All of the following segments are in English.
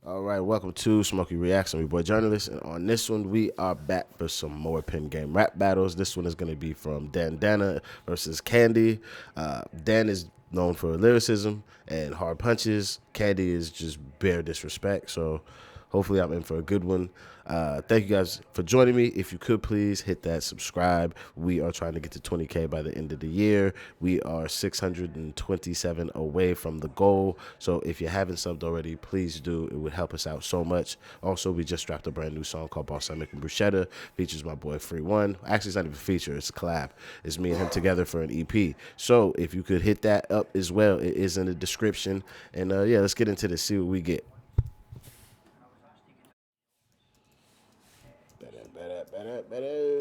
All right, welcome to Smokey Reacts. I'm your boy Journalist, and on this one, we are back for some more pen game rap battles. This one is going to be from DANNAH versus KANDI. Dan is known for lyricism and hard punches. KANDI is just bare disrespect, so hopefully I'm in for a good one. Thank you guys for joining me. If you could please hit that subscribe. We are trying to get to 20K by the end of the year. We are 627 away from the goal. So if you haven't subbed already, please do. It would help us out so much. Also, we just dropped a brand new song called Balsamic and Bruschetta. Features my boy Free One. Actually, it's not even a feature. It's a collab. It's me and him together for an EP. So if you could hit that up as well, it is in the description. And yeah, let's get into this. See what we get. Better.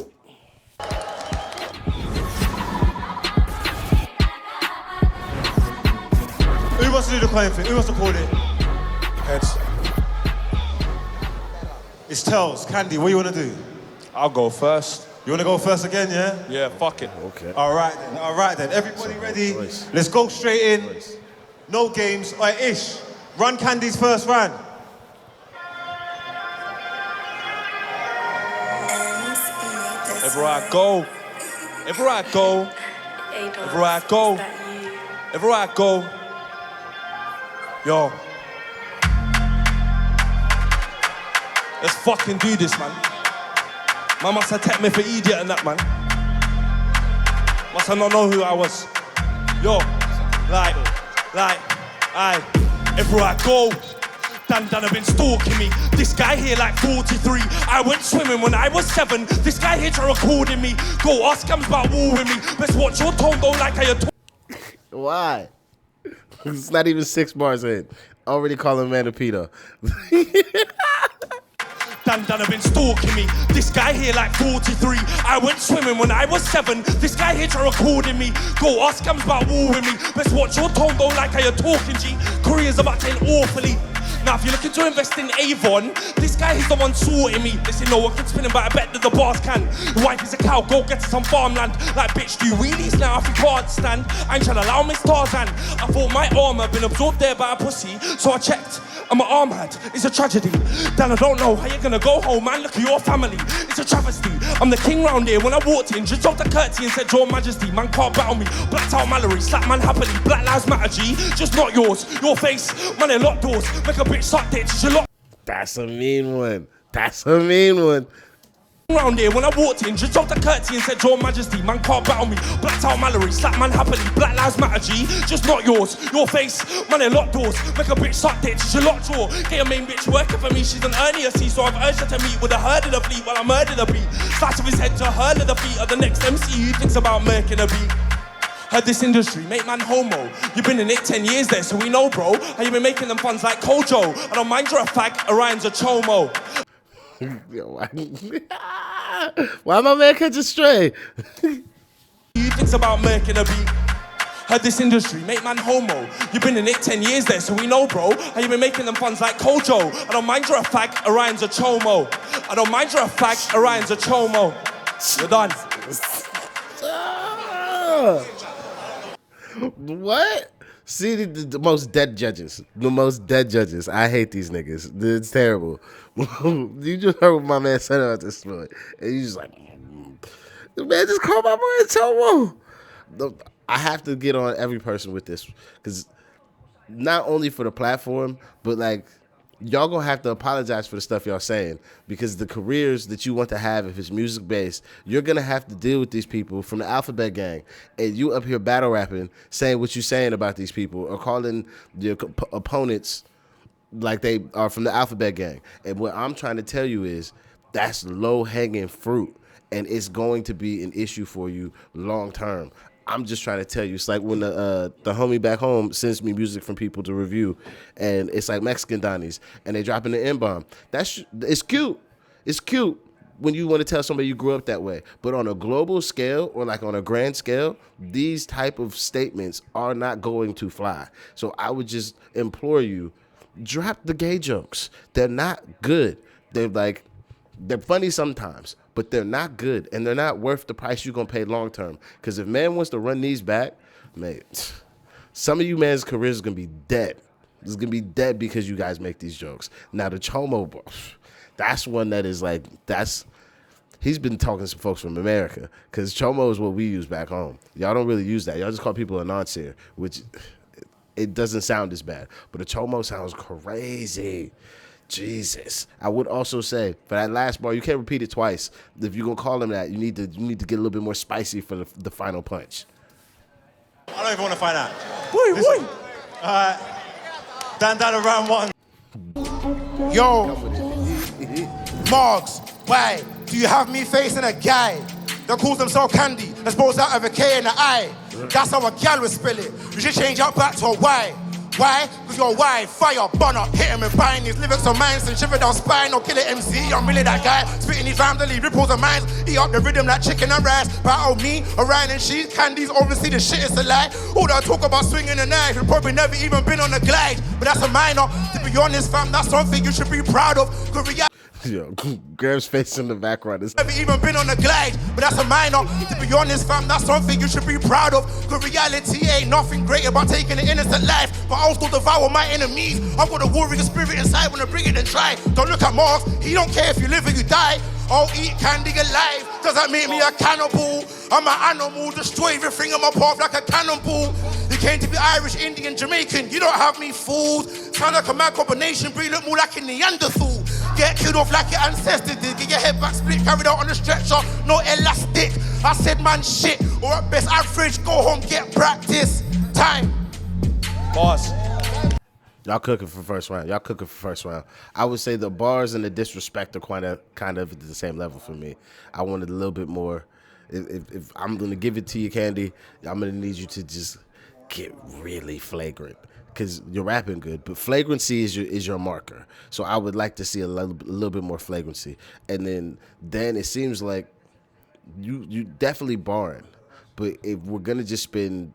Who wants to do the coin thing? Who wants to call it? Heads. It's Tails. KANDI, what do you want to do? I'll go first. You want to go first again, yeah? Yeah, fuck it. Okay. All right then. Everybody ready? Let's go straight in. No games. All right, Ish, run KANDI's first round. Everywhere I go, everywhere I go, everywhere I go, everywhere I go, yo. Let's fucking do this, man. Man must have taken me for idiot and that, man. Must have not know who I was. Yo, everywhere I go, DANNAH been stalking me. This guy here like 43. I went swimming when I was 7. This guy here try recording me. Go ask him about war with me. Best watch your tone though like I Why? It's not even 6 bars in. Already calling man a pedo. DANNAH been stalking me. This guy here like 43. I went swimming when I was 7. This guy here try recording me. Go ask him about war with me. Best watch your tone though like I talking G. Korea's about to end awfully. Now if you're looking to invest in Avon, this guy is the one sorting me. Listen, no one can spin him, but I bet that the bars can. The wife is a cow, go get some farmland. Like bitch, do wheelies now if you can't stand. I ain't trying to allow Miss Tarzan. I thought my arm had been absorbed there by a pussy, so I checked. And my arm had, it's a tragedy. Dan, I don't know how you're gonna go home, man. Look at your family, it's a travesty. I'm the king round here. When I walked in, just dropped the curtsy and said, Your Majesty, man can't battle me. Blacked out Mallory, slap man happily. Black lives matter, G, just not yours. Your face, man, they lock doors. Make a bitch suck ditch, you lock. That's a mean one. That's a mean one. Round here, when I walked in, just dropped the curtsy and said, Your Majesty, man can't battle me. Blacked out Mallory, slap man happily. Black lives matter, G, just not yours. Your face, man, they lock doors. Make a bitch suck ditch, she lock jaw. Get a main bitch working for me, she's an earlier C, so I've urged her to meet with a herd of the fleet while I murder the beat. Slice of his head to a herd of the feet of the next MC who thinks about murking a beat. Heard this industry, make man homo. You've been in it 10 years there, so we know, bro. How you been making them funds like Kojo. I don't mind you're a fag, Orion's a chomo. Why my man catch a stray? Who thinks about murking a beat? Heard this industry, make man homo. You've been in it 10 years there, so we know, bro. How you been making them funds like Kojo. I don't mind you're a fag, Orion's a chomo. I don't mind you're a fag, Orion's a chomo. You're done. What? See, the most dead judges. The most dead judges. I hate these niggas. It's terrible. You just heard what my man said about this story. And you just like, the man just called my boy a tomo. I have to get on every person with this. Because not only for the platform, but like, y'all gonna have to apologize for the stuff y'all saying, because the careers that you want to have, if it's music based, you're gonna have to deal with these people from the Alphabet Gang, and you up here battle rapping, saying what you saying about these people, or calling your opponents like they are from the Alphabet Gang. And what I'm trying to tell you is that's low hanging fruit, and it's going to be an issue for you long term. I'm just trying to tell you. It's like when the homie back home sends me music from people to review, and it's like Mexican Donnies, and they dropping the N-bomb. It's cute. It's cute when you want to tell somebody you grew up that way. But on a global scale, or like on a grand scale, these type of statements are not going to fly. So I would just implore you, drop the gay jokes. They're not good. They're funny sometimes, but they're not good, and they're not worth the price you're gonna pay long term. Because if man wants to run these back, mate, some of you man's careers is gonna be dead. It's gonna be dead because you guys make these jokes. Now the Chomo bar, that's one that is like he's been talking to some folks from America because Chomo is what we use back home. Y'all don't really use that. Y'all just call people a nonce here, which it doesn't sound as bad. But a Chomo sounds crazy. Jesus. I would also say for that last bar, you can't repeat it twice. If you're gonna call him that, you need to get a little bit more spicy for the final punch. I don't even want to find out. Wait. DANNAH round one. Yo, Marks, why do you have me facing a guy that calls himself Candy, that spells out of a K in the I? That's how a gal would spell it. You should change that back to a Y. Why? Because you're wide, fire, burner, hit him and buying his lyrics on minds and shiver down spine or kill it MC. I'm really that guy, spitting these rhymes and leave ripples of minds. Eat up the rhythm like chicken and rice. Battle me, Orion and she, Candy's obviously the shit is a lie. All that talk about swinging a knife, you probably never even been on a glide. But that's a minor, to be honest fam, that's something you should be proud of. Cause Yo, Graham's face in the background is never even been on a glide, but that's a minor. To be honest, fam, that's something you should be proud of. Cause reality ain't nothing great about taking an innocent life. But I'll still devour my enemies. I've got a warrior spirit inside when I bring it and try. Don't look at Marks, he don't care if you live or you die. I'll eat candy alive, does that make me a cannibal? I'm an animal, destroy everything in my path like a cannonball. You came to be Irish, Indian, Jamaican, you don't have me fooled. Sound like a mad combination, but you look more like a Neanderthal. Get killed off like your ancestors did. Get your head back split, carried out on the stretcher, no elastic. I said man shit, or at best average, go home, get practice. Time. Boss. y'all cooking for first round. I would say the bars and the disrespect are kind of at the same level for me. I wanted a little bit more. If I'm gonna give it to you, Candy, I'm gonna need you to just get really flagrant. Because you're rapping good, but flagrancy is your marker. So I would like to see a little bit more flagrancy. And then it seems like you definitely barring. But if we're gonna just spend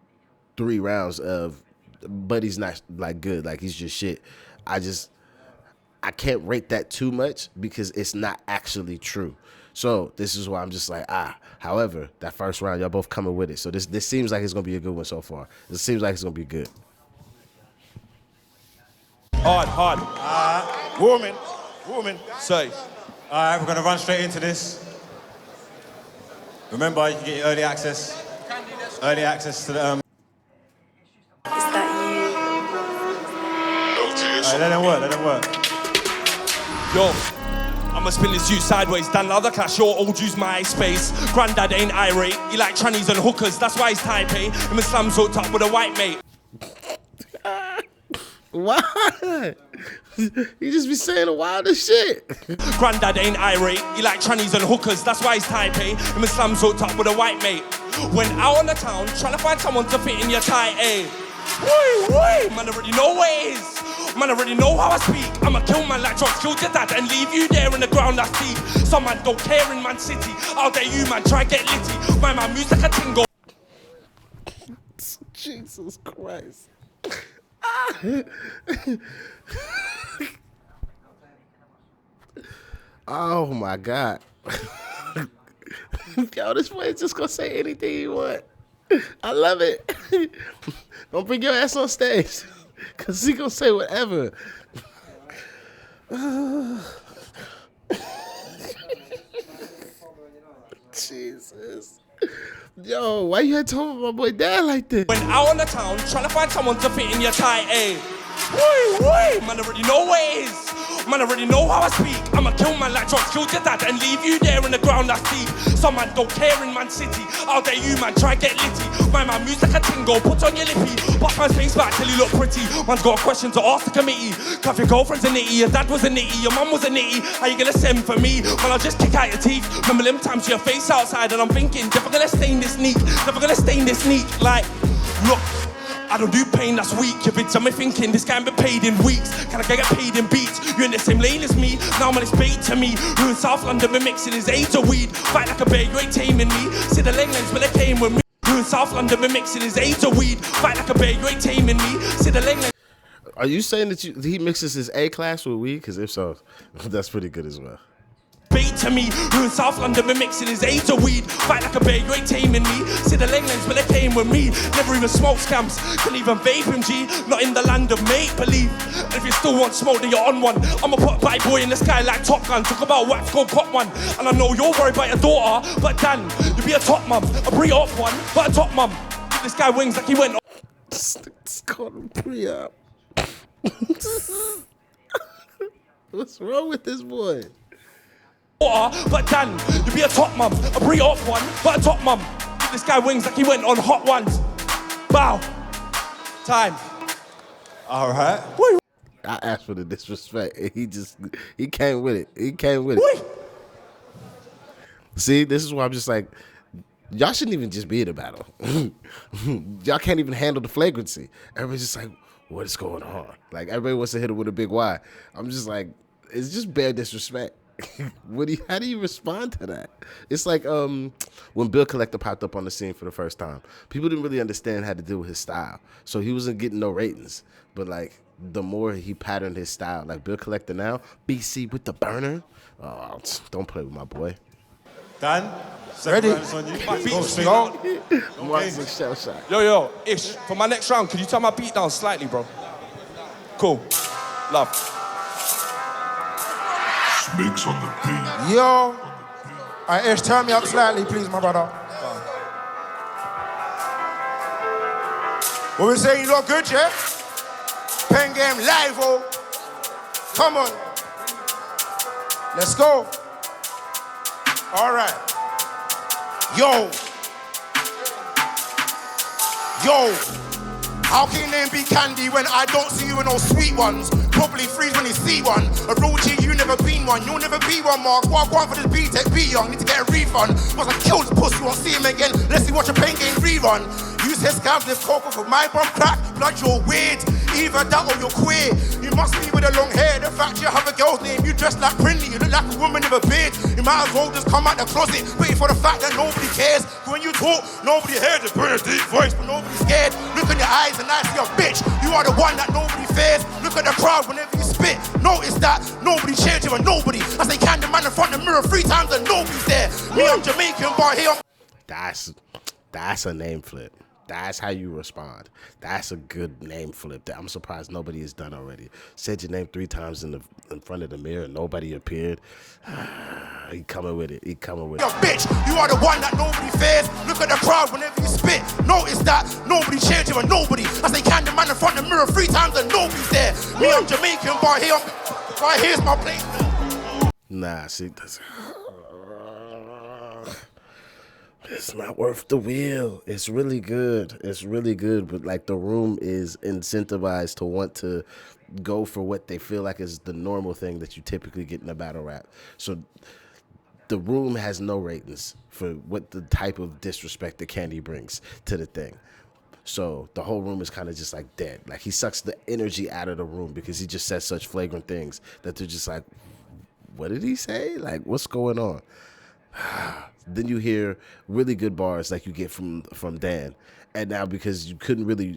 3 rounds of, but he's not like good, like he's just shit. I can't rate that too much because it's not actually true. So this is why I'm just like, However, that first round, y'all both coming with it. So this seems like it's gonna be a good one so far. It seems like it's gonna be good. Hard. Woman. Say. All right, we're going to run straight into this. Remember, you can get your early access. Early access to the... Is that All right, let them work. Yo. I'ma spin this you sideways, DANNAH the clash, your old use MySpace. Granddad ain't irate, he like trannies and hookers, that's why he's Taipei. Him and Slam's hooked up with a white mate. Why? You just be saying the wildest shit. Granddad ain't irate, he like trannies and hookers, that's why he's Taipei. Him and Slam's hooked up with a white mate. Went out on the town, trying to find someone to fit in your tight A. Woo, man already know what it is. Man already know how I speak. I'ma kill man like Josh killed your dad and leave you there in the ground that's deep. Some man don't care in Man City. Out there you man try get litty. My man moves like a tingle. Jesus Christ. Oh my God. Yo, this boy is just gonna say anything you want. I love it. Don't bring your ass on stage, cause he gonna say whatever. Jesus. Yo, why you had to talk about my boy dad like this? Went out on the town, trying to find someone to fit in your tight A. Woo, man already know what it is. Man already know how I speak. I'ma kill man like Josh killed your dad and leave you there in the ground that's deep. Some man don't care in Man City. Out there you man try get litty. My man moves like a tingle, put on your lippy. Pop man's face back till he look pretty. Man's got a question to ask the committee. Cuff your girlfriend's a nitty, your dad was a nitty, your mum was a nitty. How you gonna send for me? Well, I'll just kick out your teeth. Remember them times your face outside and I'm thinking, never gonna stain this neat. Never gonna stain this neat. Like, look, I don't do pain, that's weak. Your vids on me thinking, this guy ain't been paid in weeks. Can I get paid in beats? You're in the same lane as me, now man it's bait to me. Who in South London been mixing his AIDS of weed. Fight like a bear, you ain't taming me. See the leg lengths, but they came with me. Who in South London been mixing his AIDS of weed. Fight like a bear, you ain't taming me. See the leg lengths. Are you saying that he mixes his A class with weed? Because if so, that's pretty good as well. Bait speak to me. Who in South London been mixing his AIDS of weed? Fight like a bear, you ain't taming me. See the Langlands, but they came with me. Never even smoke scams, couldn't even vape him, G. Not in the land of make-believe. And if you still want smoke, then you're on one. I'ma put a bad boy in the sky like Top Gun. Talk about wax, go cop one. And I know you're worried about your daughter, but Dan, you be a top mum. A pre-op one, but a top mum. Give this guy wings like he went. It's called a pre-op. What's wrong with this boy? But Dan, you be a top mum. A pre-op one, but a top mum. Give this guy wings like he went on hot ones. Bow. Time. All right. I asked for the disrespect, and he came with it. He came with it. See, this is why I'm just like, y'all shouldn't even just be in a battle. Y'all can't even handle the flagrancy. Everybody's just like, what is going on? Like, everybody wants to hit it with a big Y. I'm just like, it's just bare disrespect. How do you respond to that? It's like when Bill Collector popped up on the scene for the first time. People didn't really understand how to deal with his style. So he wasn't getting no ratings. But like, the more he patterned his style, like Bill Collector now, BC with the burner. Oh, don't play with my boy. Dan, Ready? On you. Go straight. Go. Mark's shell shot. Yo, Ish, for my next round, could you turn my beat down slightly, bro? Cool. Love. Snakes on the beat. Yo. Alright, Ish, turn me up slightly, please, my brother. What we saying, you look good, yeah? Pen game live, oh. Come on. Let's go. All right. Yo. How can your name be Candy when I don't see you in those sweet ones? Probably freeze when you see one. A real G, you never been one. You'll never be one, Mark. Walk on for this B-Tech, be young. Need to get a refund. Cause I killed this pussy, won't see him again. Let's see what your pain game rerun. You said scams, lift cocoa for my bum crack. Blood, you're weird. Either that or you're queer. You must be with a long hair. The fact you have a girl's name, you dress like Brinley. You look like a woman with a beard. You might as well just come out the closet, waiting for the fact that nobody cares. When you talk, nobody hears it. Bring a deep voice, but nobody's scared. Look in your eyes and I see a bitch. You are the one that nobody fears. Look at the crowd whenever you spit. Notice that nobody cheers you and nobody. I say Candy man in front of the mirror 3 times and nobody's there. Me, I'm Jamaican, but here I'm... That's a name flip. That's how you respond. That's a good name flip that I'm surprised nobody has done already. Said your name 3 times in front of the mirror, nobody appeared. He coming with it. He coming with it. Yo, bitch, you are the one that nobody fears. Look at the crowd whenever you spit. Notice that nobody cheers you and nobody. I say Candy man in front of the mirror 3 times and nobody's there. Me, I'm Jamaican, but here's my place. Nah, see, it's not worth the wheel. It's really good. It's really good, but like the room is incentivized to want to go for what they feel like is the normal thing that you typically get in a battle rap. So the room has no ratings for what the type of disrespect that Candy brings to the thing. So the whole room is kind of just like dead. Like he sucks the energy out of the room because he just says such flagrant things that they're just like, what did he say? Like, what's going on? Then you hear really good bars like you get from Dan. And now because you couldn't really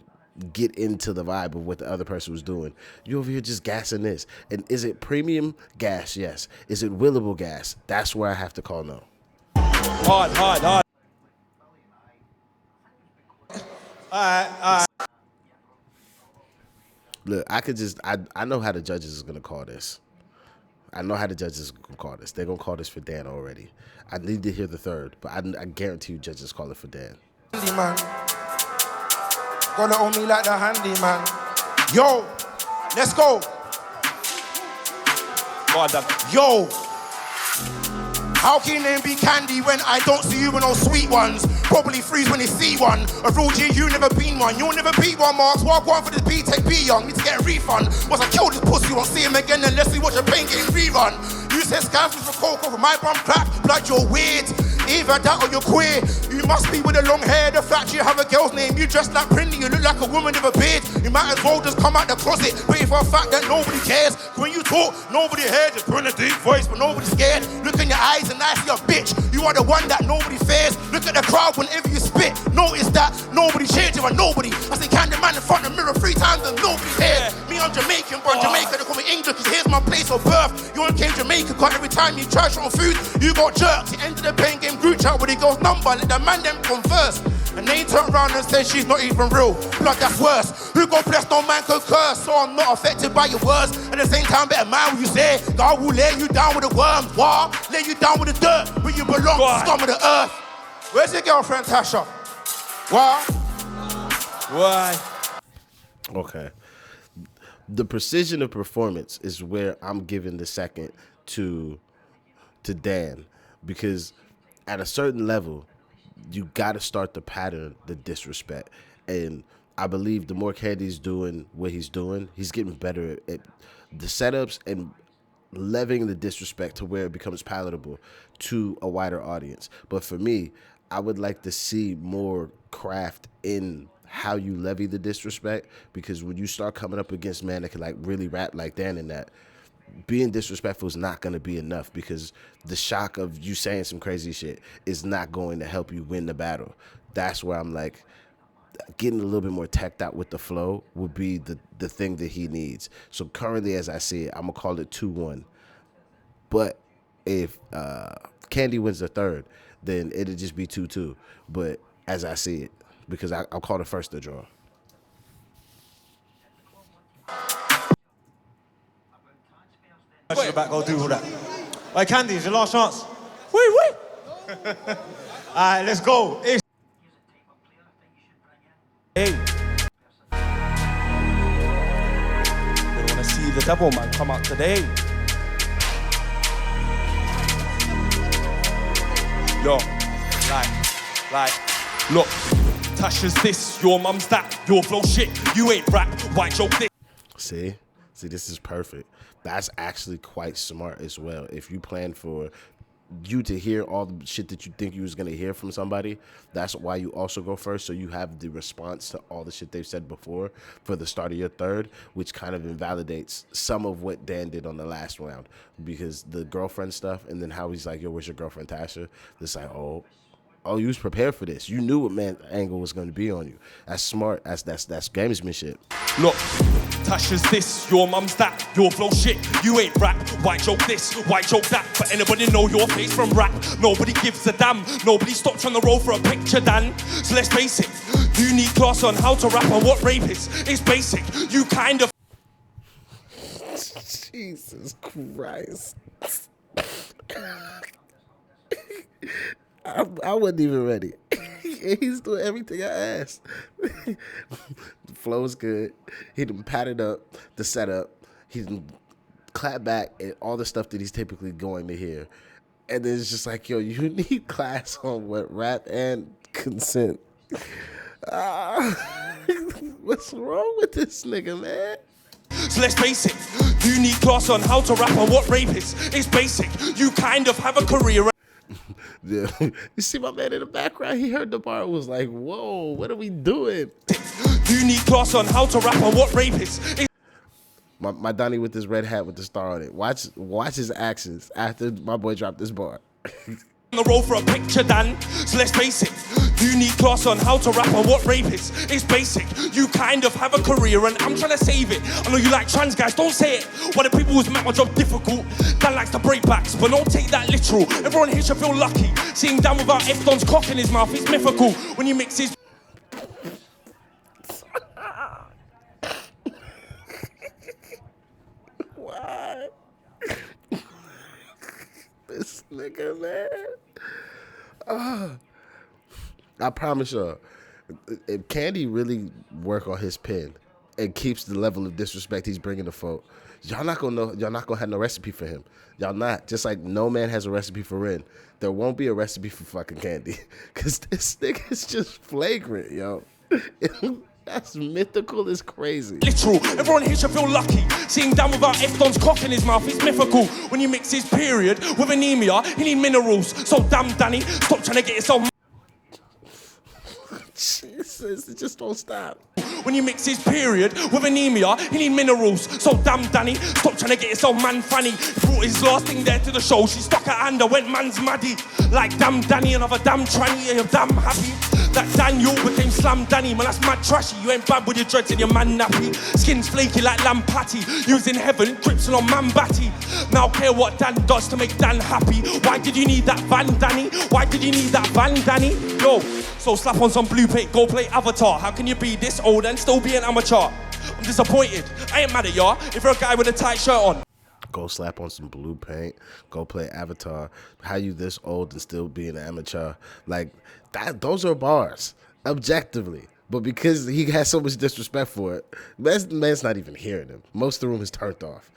get into the vibe of what the other person was doing, you're over here just gassing this. And is it premium gas? Yes. Is it willable gas? That's where I have to call no. Hard. All right. Look, I know how the judges is going to call this. I know how the judges are going to call this. They're going to call this for Dan already. I need to hear the third, but I guarantee you judges call it for Dan. Handyman. Gonna owe me like the handyman. Yo, let's go. Yo. How can your name be Candy when I don't see you in those sweet ones? Probably freeze when you see one. A real G, you never been one. You'll never be one, Marks. Walk on for this B-Tech, be young. Need to get a refund. Once I kill this pussy, won't see him again unless we watch a pain game rerun. You said scams for cocoa for my bum crack. Blood, you're weird. Either that or you're queer. You must be with a long hair. The fact you have a girl's name, you dress like Brinley. You look like a woman with a beard. You might as well just come out the closet, waiting for a fact that nobody cares. When you talk, nobody hears. Just bring a deep voice, but nobody's scared. Look in your eyes and I see a bitch. You are the one that nobody fears. Look at the crowd whenever you spit. Notice that nobody cheers you and nobody. I say Candy man in front of the mirror 3 times and nobody cares. Me, I'm Jamaican, but Jamaica, they call me England, cause here's my place of birth. You ain't came Jamaica, cause every time you trash on food, you got jerked. The end of the pen game group chat with the girl's number, let the man them converse. And they turn around and say she's not even real. Blood, that's worse. Who got blessed, no man could curse. So I'm not affected by your words. At the same time, better mind what you say. God will lay you down with the worms. Why? Lay you down with the dirt. Where you belong, scum of the earth. Where's your girlfriend, Tasha? Why? Why? Okay. The precision of performance is where I'm giving the second to Dan, because at a certain level, you got to start the pattern, the disrespect. And I believe the more Kandi's doing what he's doing, he's getting better at the setups and leveling the disrespect to where it becomes palatable to a wider audience. But for me, I would like to see more craft in how you levy the disrespect, because when you start coming up against man that can like really rap like Dan and that, being disrespectful is not going to be enough, because the shock of you saying some crazy shit is not going to help you win the battle. That's where I'm like, getting a little bit more teched out with the flow would be the thing that he needs. So currently, as I see it, I'm going to call it 2-1. But if Kandi wins the third, then it'll just be 2-2. But as I see it, because I'll call the first the draw. Back, go do all that. Right, Kandi, it's your last chance. Wait. Alright, let's go. Hey. We want to see the devil man come out today. Yo, like, look. Tasha's this, your mum's that, your flow shit, you ain't rap, white joke this. See, this is perfect. That's actually quite smart as well. If you plan for you to hear all the shit that you think you was going to hear from somebody, that's why you also go first, so you have the response to all the shit they've said before for the start of your third, which kind of invalidates some of what Dan did on the last round, because the girlfriend stuff, and then how he's like, yo, where's your girlfriend, Tasha? It's like, oh, you was prepared for this. You knew what man angle was going to be on you. That's smart. That's gamesmanship. Look, Tasha's this, your mum's that, your flow shit, you ain't rap, white joke this, white joke that, but anybody know your face from rap? Nobody gives a damn, nobody stops on the road for a picture, Dan. So let's face it, you need class on how to rap and what rape is. It's basic, you kind of... Jesus Christ. I wasn't even ready. He's doing everything I asked. The flow's good. He done padded up the setup. He done clap back at all the stuff that he's typically going to hear. And then it's just like, yo, you need class on what rap and consent. What's wrong with this nigga, man? So let's face it, you need class on how to rap and what rape is. It's basic, you kind of have a career. Yeah. You see my man in the background, he heard the bar, was like, whoa, what are we doing? You need class on how to rap and what rape is. My Donnie with this red hat with the star on it. Watch his actions after my boy dropped this bar. On the road for a picture, Dan. So let's face it, you need class on how to rap and what rape is. It's basic, you kind of have a career and I'm trying to save it. I know you like trans guys, don't say it. Why the people who's make my job difficult, Dan likes to break backs, but don't take that literal. Everyone here should feel lucky. Seeing Dan without F-Don's cock in his mouth is mythical. When you mix his... Why? This nigga, man. I promise y'all, if Kandi really work on his pen and keeps the level of disrespect he's bringing to folk, y'all not gonna have no recipe for him. Y'all not. Just like no man has a recipe for Ren, there won't be a recipe for fucking Kandi. Cause this nigga is just flagrant, yo. That's mythical as crazy. Literal, everyone here should feel lucky. Seeing Dan without F-Don's cock in his mouth is mythical. When you mix his period with anemia, he need minerals. So damn Danny, stop trying to get yourself... Jesus, it just don't stop. When you mix his period with anemia, he need minerals. So damn Danny, stop trying to get yourself man funny. He brought his last thing there to the show. She stuck her hand, I went man's muddy. Like damn Danny, another damn tranny, you're damn happy. That Daniel became Slam Danny, man, that's mad trashy. You ain't bad with your dreads and your man nappy. Skin's flaky like lamb patty. You was in heaven, grips on man batty. Now care what Dan does to make Dan happy. Why did you need that van, Danny? Why did you need that van, Danny? Yo, so slap on some blue paint, go play Avatar. How can you be this old and still be an amateur? I'm disappointed, I ain't mad at y'all if you're a guy with a tight shirt on. Go slap on some blue paint, go play Avatar. How you this old and still be an amateur? Like, that, those are bars, objectively. But because he has so much disrespect for it, man's not even hearing him. Most of the room is turned off.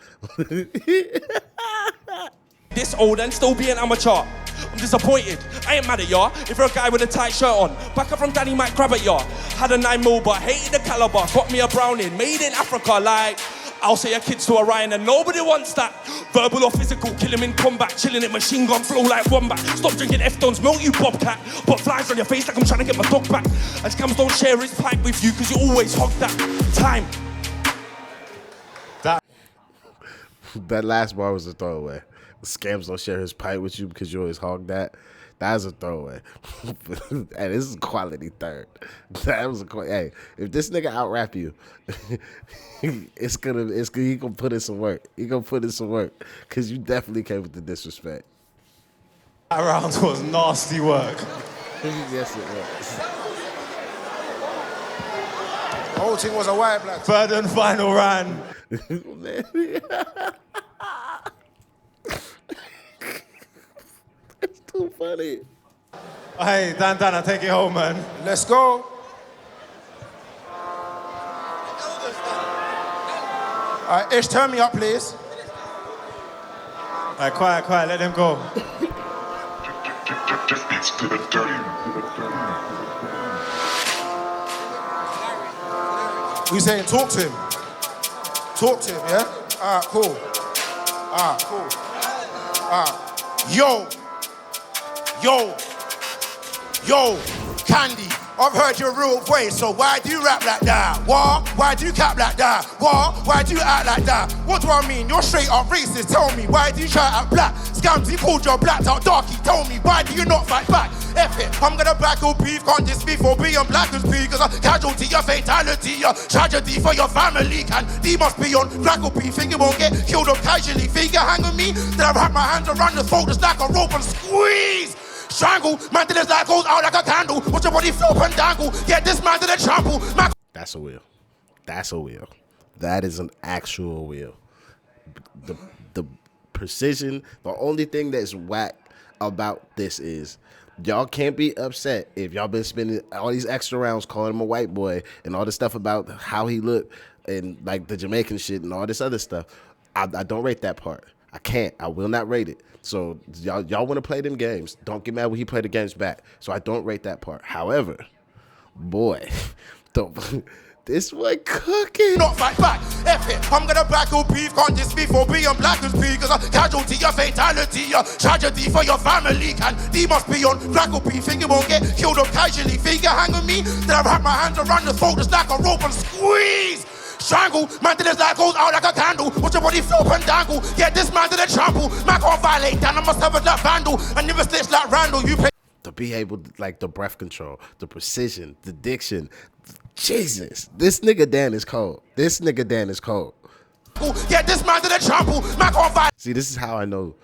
This old and still be an amateur. I'm disappointed, I ain't mad at y'all if you're a guy with a tight shirt on. Back up from Danny might grab at y'all. Had a 9mm but hated the caliber. Got me a Browning, made in Africa. Like, I'll say a kids to Orion and nobody wants that. Verbal or physical, kill him in combat. Chilling in machine gun flow like wombat. Stop drinking F-Dons, melt you bobcat. Put flies on your face like I'm trying to get my dog back. And scams don't share his pipe with you cause you always hog that time. That last bar was a throwaway. Scams don't share his pipe with you because you always hog that. That's a throwaway. Hey, this is quality third. That was a hey, if this nigga out rap you, he gonna put in some work. He gonna put in some work because you definitely came with the disrespect. That round was nasty work. Yes, it was. The whole thing was a white black. Third and final round. It's too funny. Hey, DANNAH, take it home, man. Let's go. All right, Ish, turn me up, please. All right, quiet, let him go. It's to the dirty. We saying talk to him. Talk to him, yeah? All right, cool. All right, cool. All right. Yo, Kandi, I've heard your real voice, so why do you rap like that? What? Why do you cap like that? What? Why do you act like that? What do I mean? You're straight up racist, tell me, why do you try to act black? Scams, he called your blacked out darky, tell me, why do you not fight back? F it, I'm gonna back your beef, can't diss me for being black as beef, cause a casualty, a fatality, a tragedy for your family, can D must be on crackle beef, think you won't get killed up casually, think you hang with me, then I've had my hands around the throat just like a rope and squeeze. Strangle, man till his light goes out like a candle. Watch your body flop and dangle. Get this man to the trample. That's a wheel. That's a wheel. That is an actual wheel. The precision, the only thing that's whack about this is y'all can't be upset if y'all been spending all these extra rounds calling him a white boy and all this stuff about how he looked and like the Jamaican shit and all this other stuff. I don't rate that part. I can't. I will not rate it. So y'all want to play them games. Don't get mad when he play the games back. So I don't rate that part. However, boy, this one cooking. Not fight back. F it. I'm gonna back your beef. Can't diss me for being black as beef. Cause a casualty, a fatality, a tragedy for your family. Can D must be on crackle beef. Think you won't get killed up casually. Think you hang with me, then I've had my hands around the throat just like a rope and squeeze. Strangle, man till his light goes out like a candle. Watch your body flop and dangle. Get this man to the trample. Man can't violate Dan, I must have a that vandal. I never stitch like Randall. You pay to be able to, like the breath control, the precision, the diction. Jesus, this nigga Dan is cold. This nigga Dan is cold. Get this man to the trample. Man can't violate. See, this is how I know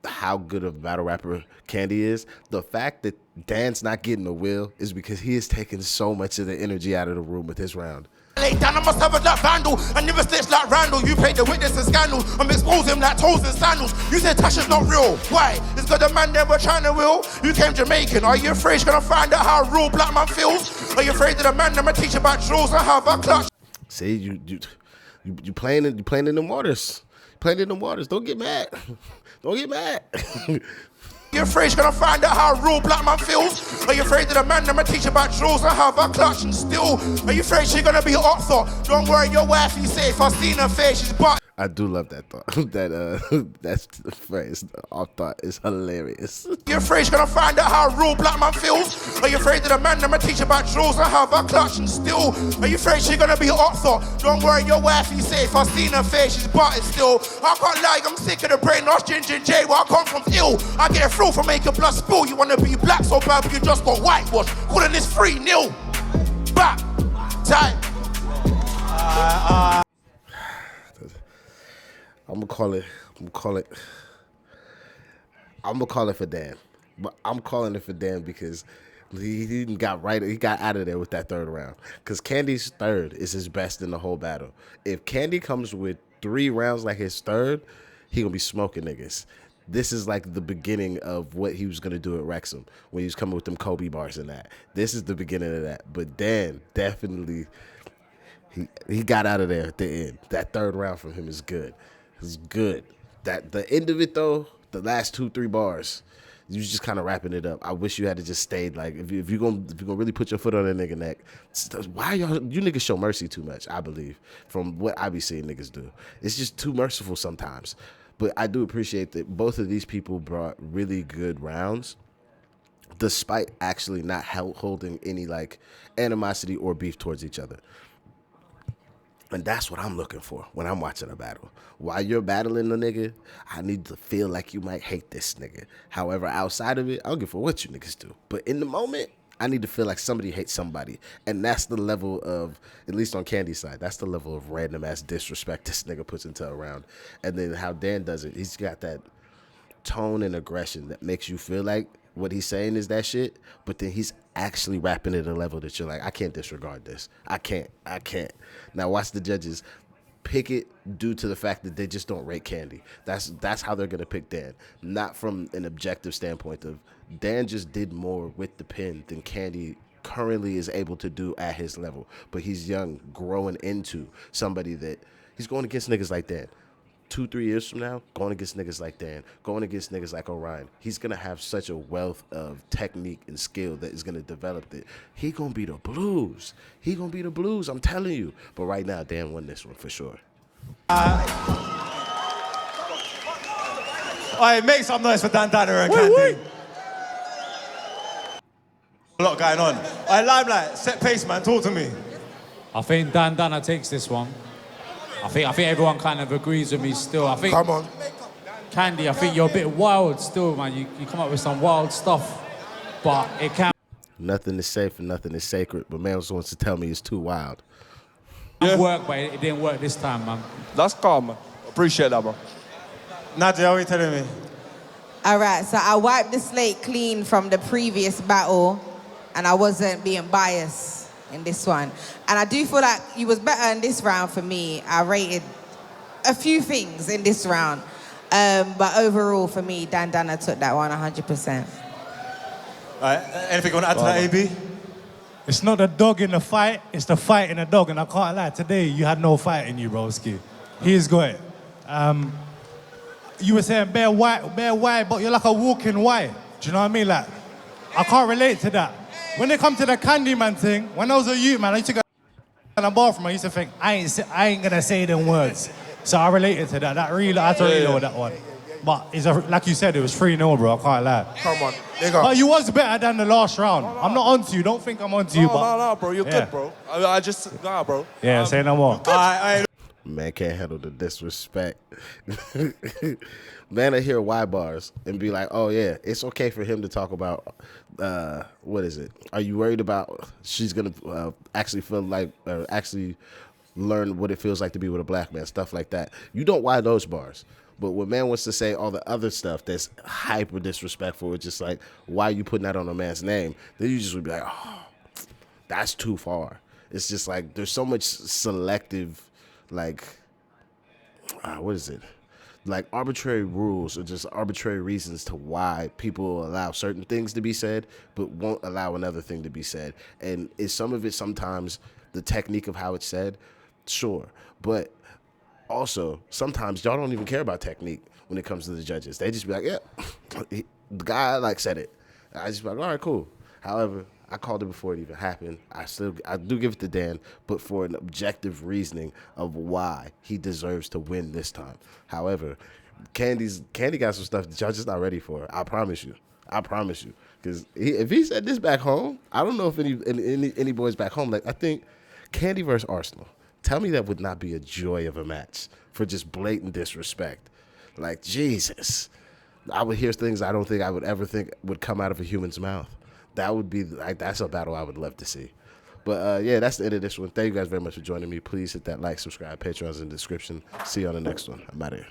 how good of a battle rapper Kandi is. The fact that Dan's not getting the will is because he is taking so much of the energy out of the room with this round. Dan, I must have a that vandal. I never stitch like Randall. You paid the witness and scandals. I'm exposing him like toes and sandals. You said Tasha's not real. Why? It's cause the man they were trying to will. You came Jamaican. Are you afraid you're gonna find out how a real black man feels? Are you afraid that the man never teach about drills and have a clutch? See, you playing in the waters. Playing in the waters. Don't get mad. Don't get mad. Are you afraid you're gonna find out how a real black man feels? Are you afraid that a man never teach about drills and have a clutch and still? Are you afraid she's gonna be an author? Don't worry, your wife is safe. I've seen her face, she's butt. I do love that thought. That's the phrase. Off thought is hilarious. You afraid you're gonna find out how a real black man feels? Are you afraid that the man I'ma teach about drills and how I clutch and still? Are you afraid she's gonna be hot thought? Don't worry, your wifey's safe. I've seen her face, she's butted still. I can't lie, I'm sick of the brain lost ginger J. Where I come from ill. I get it through for making blood spill. You wanna be black so bad, but you just got whitewashed. Calling this 3-0. Back. Time. I'm gonna call it for Dan. But I'm calling it for Dan because he got out of there with that third round. Because Kandi's third is his best in the whole battle. If Kandi comes with 3 rounds like his third, he gonna be smoking niggas. This is like the beginning of what he was gonna do at Wrexham when he was coming with them Kobe bars and that. This is the beginning of that. But Dan definitely he got out of there at the end. That third round from him is good. It's good. That the end of it though, the last 2-3 bars, you just kind of wrapping it up. I wish you had to just stayed like if you're gonna really put your foot on a nigga neck. Why you niggas show mercy too much? I believe from what I be seeing niggas do, it's just too merciful sometimes. But I do appreciate that both of these people brought really good rounds, despite actually not holding any like animosity or beef towards each other. And that's what I'm looking for when I'm watching a battle. While you're battling the nigga, I need to feel like you might hate this nigga. However, outside of it, I don't give a fuck what you niggas do. But in the moment, I need to feel like somebody hates somebody. And that's the level of, at least on Kandi's side, that's the level of random ass disrespect this nigga puts into a round. And then how Dan does it, he's got that tone and aggression that makes you feel like what he's saying is that shit, but then he's actually rapping at a level that you're like, I can't disregard this. I can't. Now watch the judges pick it due to the fact that they just don't rate Kandi. That's how they're gonna pick Dan. Not from an objective standpoint of Dan just did more with the pen than Kandi currently is able to do at his level. But he's young, growing into somebody that he's going against niggas like that. 2-3 years from now, going against niggas like Dan, going against niggas like Orion, he's going to have such a wealth of technique and skill that is going to develop it. He going to be the Blues. I'm telling you. But right now, Dan won this one for sure. All right, make some noise for DANNAH and Kandi. A lot going on. All right, Limelight, set pace, man. Talk to me. I think DANNAH takes this one. I think everyone kind of agrees with me still. I think, Come on. Kandi, I think you're a bit wild still, man. You come up with some wild stuff, but it can Nothing is safe and nothing is sacred, but man wants to tell me it's too wild. work, but it didn't work this time, man. That's calm, man. Appreciate that, bro. Nadia, what are you telling me? All right, so I wiped the slate clean from the previous battle, and I wasn't being biased in this one. And I do feel like you was better in this round for me. I rated a few things in this round. But overall, for me, DANNAH took that one 100%. All right, anything you want to add to that, AB? It's not the dog in the fight, it's the fight in the dog. And I can't lie, today you had no fight in you, broski. He's got it. You were saying bare white, but you're like a walking white. Do you know what I mean? Like, I can't relate to that. When it comes to the Candyman thing, when I was a youth, man, I used to go in the bathroom, I used to think, I ain't gonna say them words. So I related to that. I had to really know that one. But like you said, it was 3-0, bro, I can't lie. Come on, there you go. But you was better than the last round. I'm not onto you, don't think I'm onto you, but... No, bro, you're good, bro. I just, bro. Yeah, say no more. All right. Man can't handle the disrespect. Man, I hear Y bars and be like, oh yeah, it's okay for him to talk about, what is it? Are you worried about she's going to actually feel like, or actually learn what it feels like to be with a black man, stuff like that. You don't Y those bars. But when man wants to say all the other stuff that's hyper disrespectful, it's just like, why are you putting that on a man's name? Then you just would be like, oh, that's too far. It's just like, there's so much selective, like, what is it? Like arbitrary rules or just arbitrary reasons to why people allow certain things to be said, but won't allow another thing to be said. And is some of it sometimes the technique of how it's said? Sure. But also, sometimes y'all don't even care about technique when it comes to the judges. They just be like, yeah, the guy like said it. I just be like, all right, cool. However, I called it before it even happened. I do give it to Dan, but for an objective reasoning of why he deserves to win this time. However, Kandi got some stuff that y'all just not ready for. I promise you. Because if he said this back home, I don't know if any boys back home. Like I think Kandi versus Arsenal. Tell me that would not be a joy of a match for just blatant disrespect. Like Jesus, I would hear things I don't think I would ever think would come out of a human's mouth. That would be like that's a battle I would love to see. But yeah, that's the end of this one. Thank you guys very much for joining me. Please hit that like, subscribe, Patreon's in the description. See you on the next one. I'm out of here.